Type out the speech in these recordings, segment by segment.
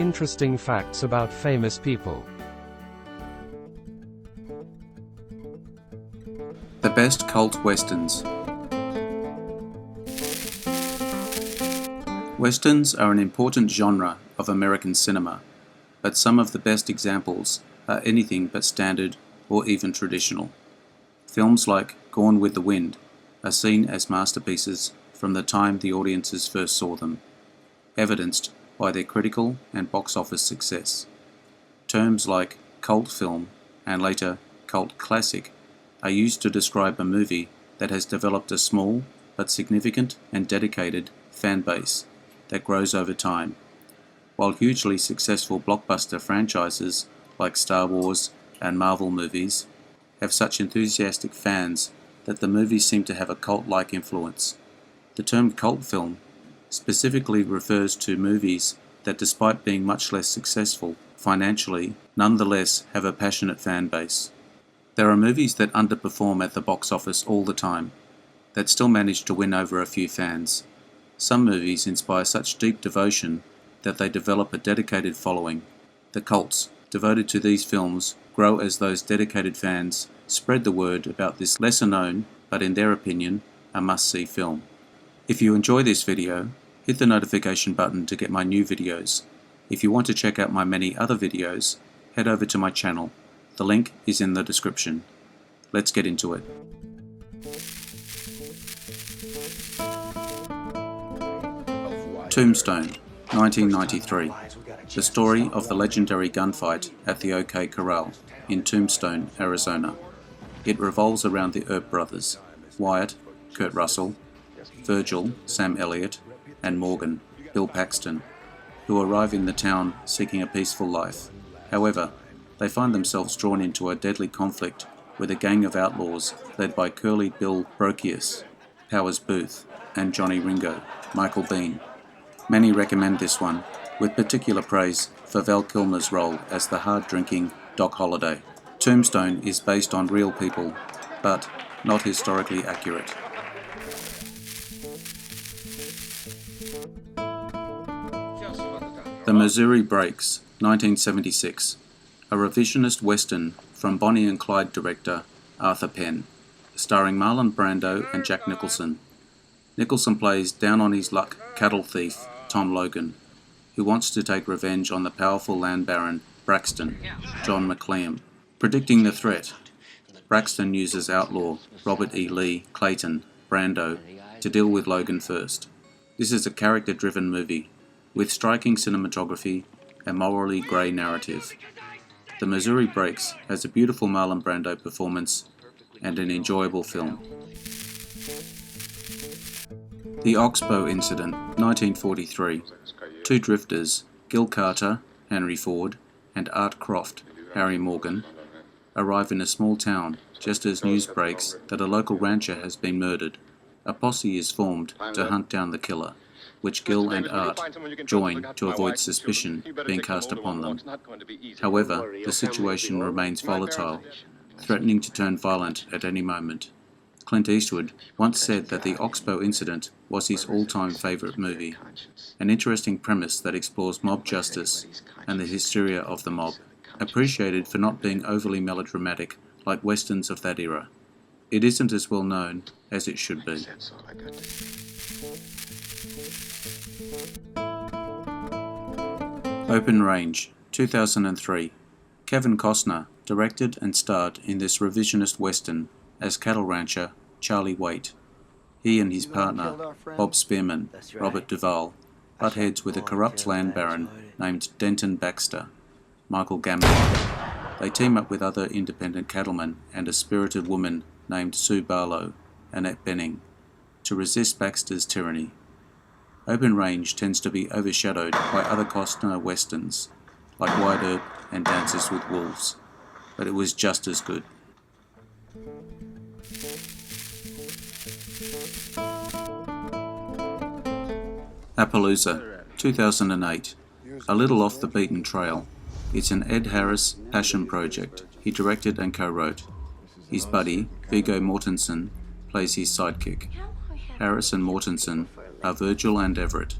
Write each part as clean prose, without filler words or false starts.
interesting facts about famous people. The best cult westerns. Westerns are an important genre of American cinema, but some of the best examples are anything but standard or even traditional. Films like Gone with the Wind are seen as masterpieces from the time the audiences first saw them, evidenced by their critical and box office success. Terms like cult film and later cult classic are used to describe a movie that has developed a small but significant and dedicated fan base that grows over time, while hugely successful blockbuster franchises like Star Wars and Marvel movies have such enthusiastic fans that the movies seem to have a cult-like influence. The term cult film specifically refers to movies that, despite being much less successful financially, nonetheless have a passionate fan base. There are movies that underperform at the box office all the time, that still manage to win over a few fans. Some movies inspire such deep devotion that they develop a dedicated following. The cults devoted to these films grow as those dedicated fans spread the word about this lesser known, but in their opinion, a must-see film. If you enjoy this video, hit the notification button to get my new videos. If you want to check out my many other videos, head over to my channel. The link is in the description. Let's get into it. Tombstone, 1993. The story of the legendary gunfight at the OK Corral in Tombstone, Arizona. It revolves around the Earp brothers, Wyatt, Kurt Russell, Virgil, Sam Elliott, and Morgan, Bill Paxton, who arrive in the town seeking a peaceful life. However, they find themselves drawn into a deadly conflict with a gang of outlaws led by Curly Bill Brocius, Powers Booth, and Johnny Ringo, Michael Biehn. Many recommend this one, with particular praise for Val Kilmer's role as the hard-drinking Doc Holliday. Tombstone is based on real people, but not historically accurate. The Missouri Breaks, 1976. A revisionist western from Bonnie and Clyde director Arthur Penn, starring Marlon Brando and Jack Nicholson. Nicholson plays down-on-his-luck cattle thief Tom Logan, who wants to take revenge on the powerful land baron Braxton, John McLean. Predicting the threat, Braxton uses outlaw Robert E. Lee Clayton, Brando, to deal with Logan first. This is a character-driven movie, with striking cinematography and morally grey narrative. The Missouri Breaks has a beautiful Marlon Brando performance and an enjoyable film. The Oxbow Incident, 1943. Two drifters, Gil Carter, Henry Ford, and Art Croft, Harry Morgan, arrive in a small town just as news breaks that a local rancher has been murdered. A posse is formed to hunt down the killer, which Gil and Art join to avoid suspicion being cast upon them. However, the situation remains volatile, threatening to turn violent at any moment. Clint Eastwood once said that the Oxbow Incident was his all-time favourite movie, an interesting premise that explores mob justice and the hysteria of the mob, appreciated for not being overly melodramatic like westerns of that era. It isn't as well known as it should be. Open Range, 2003. Kevin Costner directed and starred in this revisionist western as cattle rancher Charlie Waite. He and his partner, Bob Spearman, Robert Duvall, butt heads with a corrupt land baron named Denton Baxter, Michael Gambon. They team up with other independent cattlemen and a spirited woman named Sue Barlow, Annette Bening, to resist Baxter's tyranny. Open Range tends to be overshadowed by other Costner westerns, like Wyatt Earp and Dances with Wolves, but it was just as good. Appaloosa, 2008. A little off the beaten trail. It's an Ed Harris passion project he directed and co-wrote. His buddy, Viggo Mortensen, plays his sidekick. Harris and Mortensen are Virgil and Everett,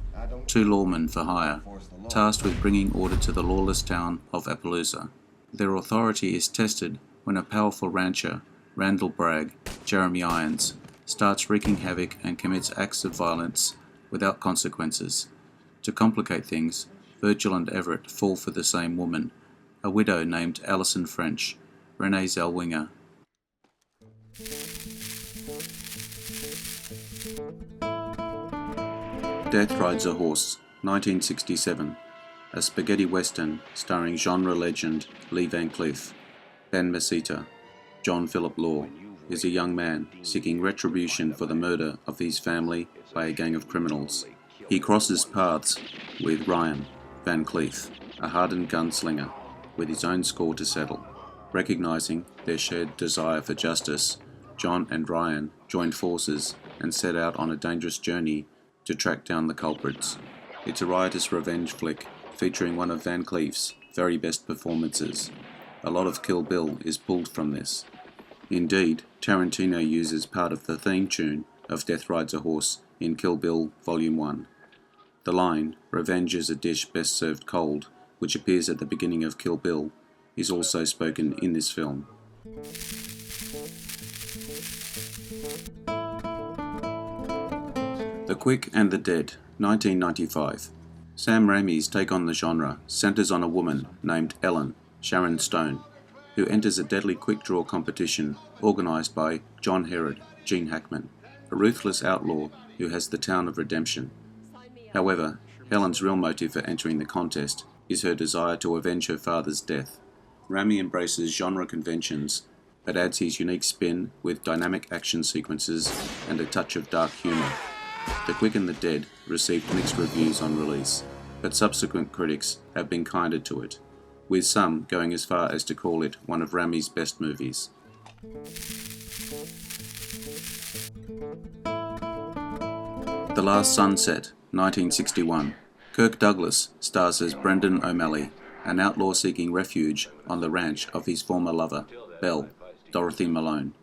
two lawmen for hire, tasked with bringing order to the lawless town of Appaloosa. Their authority is tested when a powerful rancher, Randall Bragg, Jeremy Irons, starts wreaking havoc and commits acts of violence without consequences. To complicate things, Virgil and Everett fall for the same woman, a widow named Alison French, Renee Zellweger. Death Rides a Horse, 1967, a spaghetti western starring genre legend Lee Van Cleef. Ben Mesita, John Philip Law, is a young man seeking retribution for the murder of his family by a gang of criminals. He crosses paths with Ryan Van Cleef, a hardened gunslinger, with his own score to settle. Recognizing their shared desire for justice, John and Ryan join forces and set out on a dangerous journey to track down the culprits. It's a riotous revenge flick featuring one of Van Cleef's very best performances. A lot of Kill Bill is pulled from this. Indeed, Tarantino uses part of the theme tune of Death Rides a Horse in Kill Bill Volume 1. The line, "Revenge is a dish best served cold," which appears at the beginning of Kill Bill, is also spoken in this film. The Quick and the Dead, 1995. Sam Raimi's take on the genre centers on a woman named Ellen, Sharon Stone, who enters a deadly quick draw competition organized by John Herod, Gene Hackman, a ruthless outlaw who has the town of redemption. However, Helen's real motive for entering the contest is her desire to avenge her father's death. Raimi embraces genre conventions, but adds his unique spin with dynamic action sequences and a touch of dark humor. The Quick and the Dead received mixed reviews on release, but subsequent critics have been kinder to it, with some going as far as to call it one of Raimi's best movies. The Last Sunset, 1961. Kirk Douglas stars as Brendan O'Malley, an outlaw seeking refuge on the ranch of his former lover, Belle, Dorothy Malone.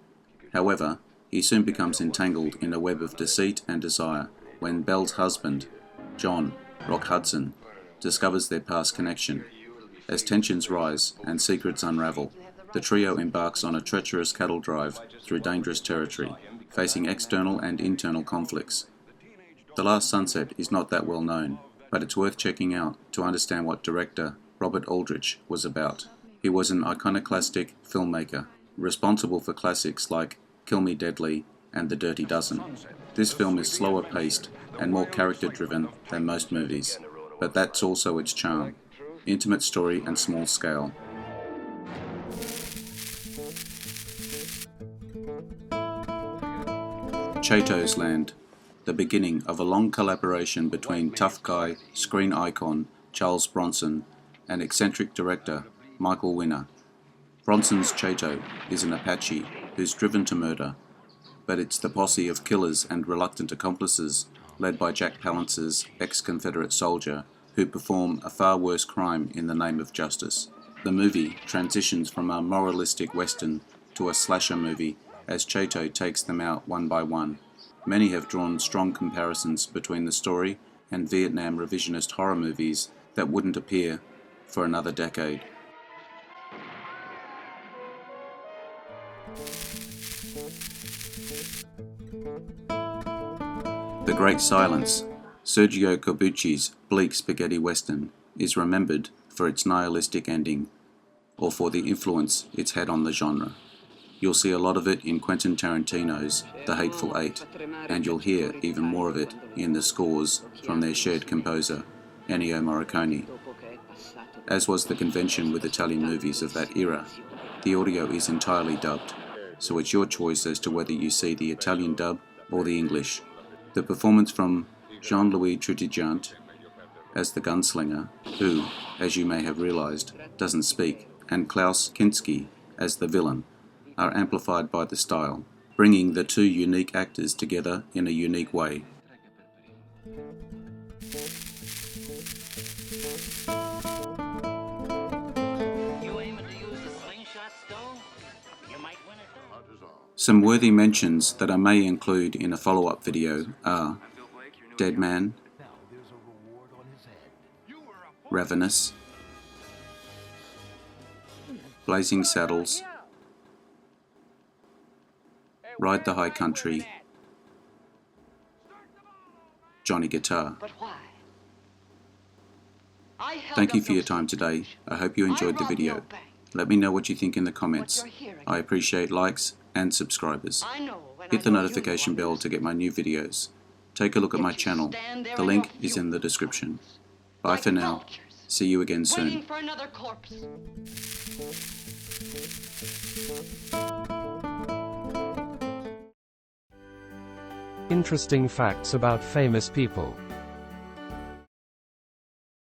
However, he soon becomes entangled in a web of deceit and desire when Belle's husband, John Rock Hudson, discovers their past connection. As tensions rise and secrets unravel, the trio embarks on a treacherous cattle drive through dangerous territory, facing external and internal conflicts. The Last Sunset is not that well known, but it's worth checking out to understand what director Robert Aldrich was about. He was an iconoclastic filmmaker, responsible for classics like Kill Me Deadly and The Dirty Dozen. This film is slower paced and more character driven than most movies, but that's also its charm. Intimate story and small scale. Chatos Land, the beginning of a long collaboration between tough guy, screen icon Charles Bronson and eccentric director Michael Winner. Bronson's Chato is an Apache who's driven to murder, but it's the posse of killers and reluctant accomplices, led by Jack Palance's ex-Confederate soldier, who perform a far worse crime in the name of justice. The movie transitions from a moralistic western to a slasher movie as Chato takes them out one by one. Many have drawn strong comparisons between the story and Vietnam revisionist horror movies that wouldn't appear for another decade. The Great Silence, Sergio Corbucci's bleak spaghetti western, is remembered for its nihilistic ending, or for the influence it's had on the genre. You'll see a lot of it in Quentin Tarantino's The Hateful Eight, and you'll hear even more of it in the scores from their shared composer, Ennio Morricone. As was the convention with Italian movies of that era, the audio is entirely dubbed, so it's your choice as to whether you see the Italian dub or the English. The performance from Jean-Louis Trintignant as the gunslinger, who, as you may have realized, doesn't speak, and Klaus Kinski as the villain, are amplified by the style, bringing the two unique actors together in a unique way. Some worthy mentions that I may include in a follow-up video are Dead Man, Ravenous, Blazing Saddles, Ride the High Country, Johnny Guitar. Thank you for your time today. I hope you enjoyed the video. Let me know what you think in the comments. I appreciate likes and subscribers. Hit the notification bell to get my new videos. Take a look at my channel. The link is in the description. Bye for now. See you again soon. Interesting facts about famous people.